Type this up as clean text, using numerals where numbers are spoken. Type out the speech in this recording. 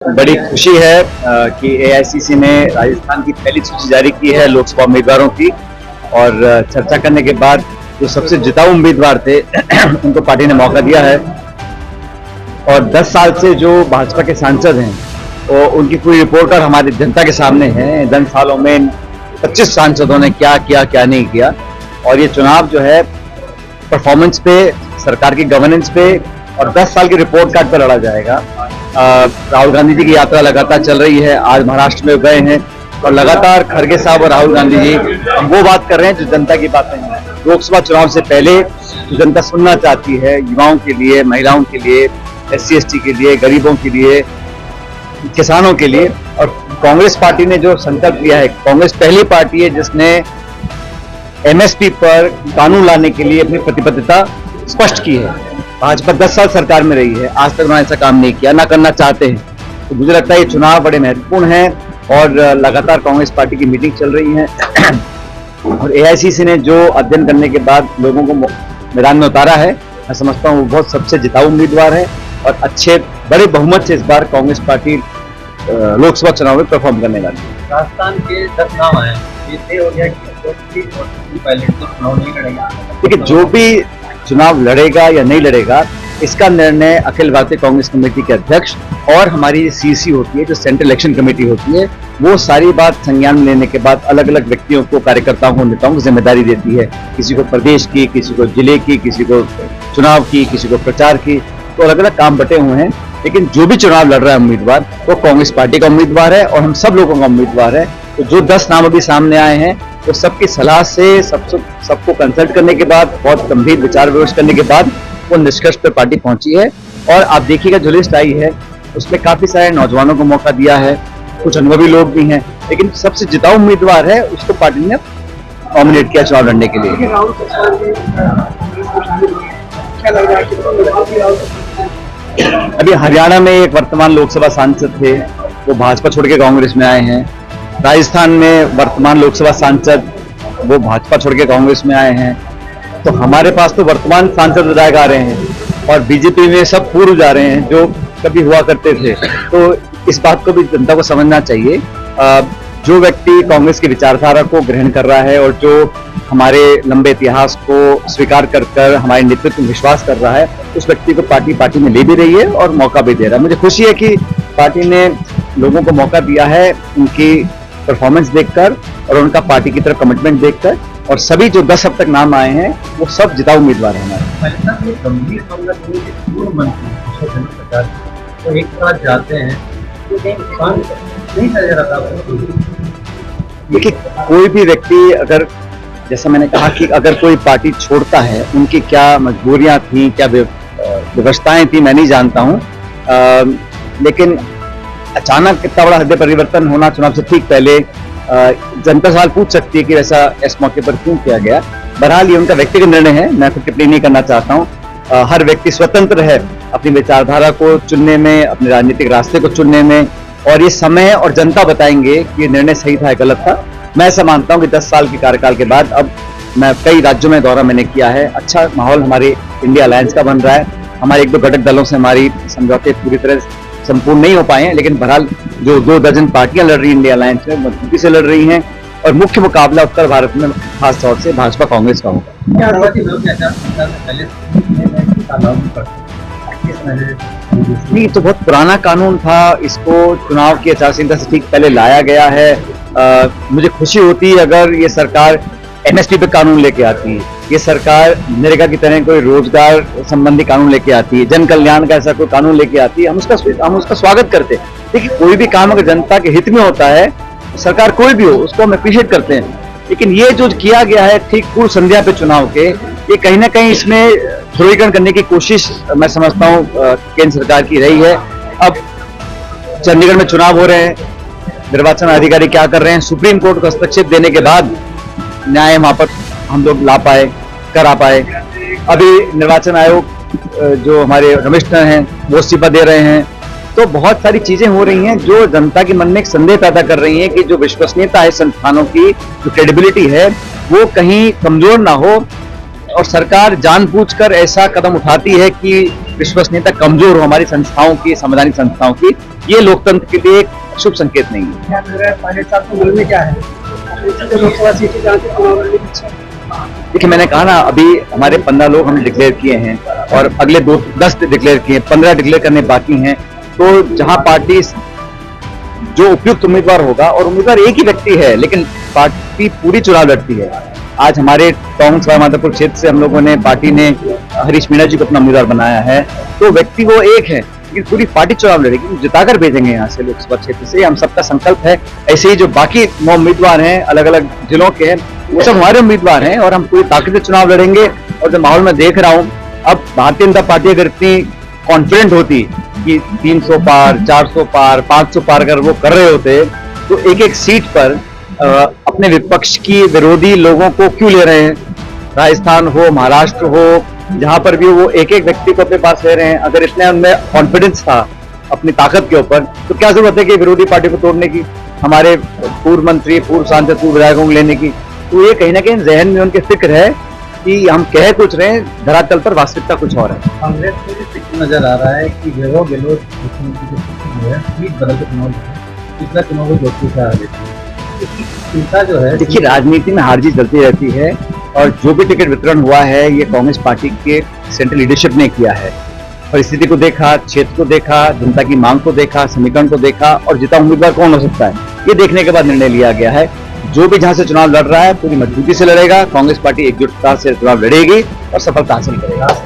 बड़ी खुशी है कि एआईसीसी ने राजस्थान की पहली सूची जारी की है लोकसभा उम्मीदवारों की। और चर्चा करने के बाद जो सबसे जिताऊ उम्मीदवार थे उनको पार्टी ने मौका दिया है। और 10 साल से जो भाजपा के सांसद हैं तो उनकी पूरी रिपोर्ट और हमारी जनता के सामने है। 10 सालों में 25 सांसदों ने क्या किया क्या नहीं किया। और ये चुनाव जो है परफॉर्मेंस पे, सरकार की गवर्नेंस पे और 10 साल की रिपोर्ट कार्ड पर लड़ा जाएगा। राहुल गांधी जी की यात्रा लगातार चल रही है। आज महाराष्ट्र में गए हैं और लगातार खड़गे साहब और राहुल गांधी जी वो बात कर रहे हैं जो जनता की बातें हैं। लोकसभा चुनाव से पहले जो जनता सुनना चाहती है, युवाओं के लिए, महिलाओं के लिए, SC/ST के लिए, गरीबों के लिए, किसानों के लिए। और कांग्रेस पार्टी ने जो संकल्प लिया है, कांग्रेस पहली पार्टी है जिसने MSP पर कानून लाने के लिए अपनी प्रतिबद्धता स्पष्ट की है। भाजपा 10 साल सरकार में रही है, आज तक उन्होंने ऐसा काम नहीं किया, ना करना चाहते हैं। तो मुझे लगता है ये चुनाव बड़े महत्वपूर्ण हैं और लगातार कांग्रेस पार्टी की मीटिंग चल रही है। और AICC ने जो अध्ययन करने के बाद लोगों को मैदान में उतारा है, मैं समझता हूँ वो बहुत सबसे जिताऊ उम्मीदवार है और अच्छे बड़े बहुमत से इस बार कांग्रेस पार्टी लोकसभा चुनाव में परफॉर्म करने वाली है। राजस्थान के 10 नाम आए, ये हो गया कि पायलट तो चुनाव नहीं लड़ेगा। देखिए, जो भी चुनाव लड़ेगा या नहीं लड़ेगा इसका निर्णय अखिल भारतीय कांग्रेस कमेटी के अध्यक्ष और हमारी CEC होती है, जो सेंट्रल इलेक्शन कमेटी होती है, वो सारी बात संज्ञान में लेने के बाद अलग अलग व्यक्तियों को, कार्यकर्ताओं को, नेताओं को जिम्मेदारी देती है। किसी को प्रदेश की, किसी को जिले की, किसी को चुनाव की, किसी को प्रचार की, तो अलग अलग काम बटे हुए हैं। लेकिन जो भी चुनाव लड़ रहा है उम्मीदवार, वो कांग्रेस पार्टी का उम्मीदवार है और हम सब लोगों का उम्मीदवार है। तो जो 10 नाम अभी सामने आए हैं तो सबकी सलाह से, सबको कंसल्ट करने के बाद, बहुत गंभीर विचार विमर्श करने के बाद वो निष्कर्ष पर पार्टी पहुंची है। और आप देखिएगा जो लिस्ट आई है उसमें काफी सारे नौजवानों को मौका दिया है, कुछ अनुभवी लोग भी हैं, लेकिन सबसे जिताऊ उम्मीदवार है उसको पार्टी ने नॉमिनेट किया चुनाव लड़ने के लिए। अभी हरियाणा में एक वर्तमान लोकसभा सांसद थे, वो भाजपा छोड़ के कांग्रेस में आए हैं। राजस्थान में वर्तमान लोकसभा सांसद वो भाजपा छोड़ के कांग्रेस में आए हैं। तो हमारे पास तो वर्तमान सांसद विधायक आ रहे हैं और बीजेपी में सब पूर्व जा रहे हैं जो कभी हुआ करते थे। तो इस बात को भी जनता को समझना चाहिए। जो व्यक्ति कांग्रेस की विचारधारा को ग्रहण कर रहा है और जो हमारे लंबे इतिहास को स्वीकार कर हमारे नेतृत्व में विश्वास कर रहा है, उस व्यक्ति को पार्टी में ले भी रही है और मौका भी दे रहा है। मुझे खुशी है कि पार्टी ने लोगों को मौका दिया है उनकी परफॉर्मेंस देखकर और उनका पार्टी की तरफ कमिटमेंट देखकर। और सभी जो 10 अब तक नाम आए हैं वो सब जिताऊ उम्मीदवार हैं हमारे। गंभीर मामला पूर्व मंत्री तो एक साथ जाते हैं तो नहीं नजर आता। देखिए, कोई भी व्यक्ति अगर, जैसा मैंने कहा कि अगर कोई पार्टी छोड़ता है, उनकी क्या मजबूरियां थी, क्या व्यवस्थाएं थी, मैं नहीं जानता हूं। लेकिन अचानक इतना बड़ा हृदय परिवर्तन होना चुनाव से ठीक पहले, जनता सवाल पूछ सकती है कि ऐसा इस मौके पर क्यों किया गया। बहरहाल ये उनका व्यक्तिगत निर्णय है, मैं तो टिप्पणी नहीं करना चाहता हूँ। हर व्यक्ति स्वतंत्र है अपनी विचारधारा को चुनने में, अपने राजनीतिक रास्ते को चुनने में, और ये समय और जनता बताएंगे कि ये निर्णय सही था या गलत था। मैं ऐसा मानता हूँ कि 10 साल के कार्यकाल के बाद अब मैं कई राज्यों में दौरा मैंने किया है, अच्छा माहौल हमारे इंडिया अलायंस का बन रहा है। हमारे 1-2 घटक दलों से हमारी समझौते पूरी तरह संपूर्ण नहीं हो पाए हैं, लेकिन बहरहाल जो 2 दर्जन पार्टियां लड़ रही हैं इंडिया अलायंस में, मजबूती से लड़ रही हैं। और मुख्य मुकाबला उत्तर भारत में खास तौर से भाजपा कांग्रेस का होगा। नहीं, तो बहुत पुराना कानून था, इसको चुनाव की आचार संहिता से ठीक पहले लाया गया है। मुझे खुशी होती है अगर ये सरकार MSP पे कानून लेके आती है, ये सरकार नरेगा की तरह कोई रोजगार संबंधी कानून लेके आती है, जन कल्याण का ऐसा कोई कानून लेके आती है, हम उसका स्वागत करते हैं। देखिए, कोई भी काम अगर जनता के हित में होता है, सरकार कोई भी हो, उसको हम अप्रिशिएट करते हैं। लेकिन ये जो किया गया है ठीक पूर्व संध्या पे चुनाव के, ये कहीं ना कहीं इसमें ध्रुवीकरण करने की कोशिश मैं समझता हूँ केंद्र सरकार की रही है। अब चंडीगढ़ में चुनाव हो रहे हैं, निर्वाचन अधिकारी क्या कर रहे हैं, सुप्रीम कोर्ट को हस्तक्षेप देने के बाद न्याय वहां पर हम लोग करा पाए। अभी निर्वाचन आयोग जो हमारे कमिश्नर हैं वो इस्तीफा दे रहे हैं। तो बहुत सारी चीजें हो रही हैं जो जनता के मन में एक संदेह पैदा कर रही हैं कि जो विश्वसनीयता है संस्थानों की, जो क्रेडिबिलिटी है, वो कहीं कमजोर ना हो। और सरकार जानबूझकर ऐसा कदम उठाती है कि विश्वसनीयता कमजोर हो हमारी संस्थाओं की, संवैधानिक संस्थाओं की, ये लोकतंत्र के लिए एक शुभ संकेत नहीं है। क्या लग रहा है 5.7 के मन में क्या है लोकसभा सीटें जहाँ से चुनाव लड़ने की इच्छा है? देखिए मैंने कहा ना, अभी हमारे 15 लोग हमने डिक्लेयर किए हैं और अगले 10 डिक्लेयर किए, 15 डिक्लेयर करने बाकी हैं। तो जहां पार्टी जो उपयुक्त उम्मीदवार होगा, और उम्मीदवार एक ही व्यक्ति है लेकिन पार्टी पूरी चुनाव लड़ती है। आज हमारे टोंक माधोपुर क्षेत्र से हम लोगों ने, पार्टी ने हरीश मीणा जी को अपना उम्मीदवार बनाया है। तो व्यक्ति वो एक है लेकिन पूरी पार्टी चुनाव लड़ेगी, जिताकर भेजेंगे यहाँ से लोकसभा क्षेत्र से, हम सबका संकल्प है। ऐसे ही जो बाकी 9 उम्मीदवार हैं अलग अलग जिलों के हैं, वो सब हमारे उम्मीदवार हैं और हम पूरी ताकत से चुनाव लड़ेंगे। और जो माहौल में देख रहा हूँ, अब भारतीय जनता पार्टी अगर इतनी कॉन्फिडेंट होती कि 300 पार, 400 पार, 500 पार अगर वो कर रहे होते, तो एक एक सीट पर अपने विपक्ष की विरोधी लोगों को क्यों ले रहे हैं? राजस्थान हो, महाराष्ट्र हो, जहां पर भी वो एक एक व्यक्ति को अपने पास ले रहे हैं। अगर इतने उनमें कॉन्फिडेंस था अपनी ताकत के ऊपर, तो क्या जरूरत है कि विरोधी पार्टी को तोड़ने की, हमारे पूर्व मंत्री, पूर्व सांसद, पूर्व विधायकों को लेने की? तो ये कहीं ना कहीं जहन में उनके फिक्र है कि हम कह कुछ रहे हैं, धरातल पर वास्तविकता कुछ और है। कांग्रेस को भी फिक्र नजर आ रहा है कि वैभव गहलोत मुख्यमंत्री जो है सीट बदल के चुनाव पिछला चुनाव को जोधपुर से हार देती है। इसकी चिंता जो है, देखिए राजनीति में हार जीत चलती रहती है और जो भी टिकट वितरण हुआ है ये कांग्रेस पार्टी के सेंट्रल लीडरशिप ने किया है। परिस्थिति को देखा, क्षेत्र को देखा, जनता की मांग को देखा, समीकरण को देखा और जिता उम्मीदवार कौन हो सकता है, ये देखने के बाद निर्णय लिया गया है। जो भी जहां से चुनाव लड़ रहा है पूरी मजबूती से लड़ेगा। कांग्रेस पार्टी एकजुटता से चुनाव लड़ेगी और सफलता हासिल करेगा।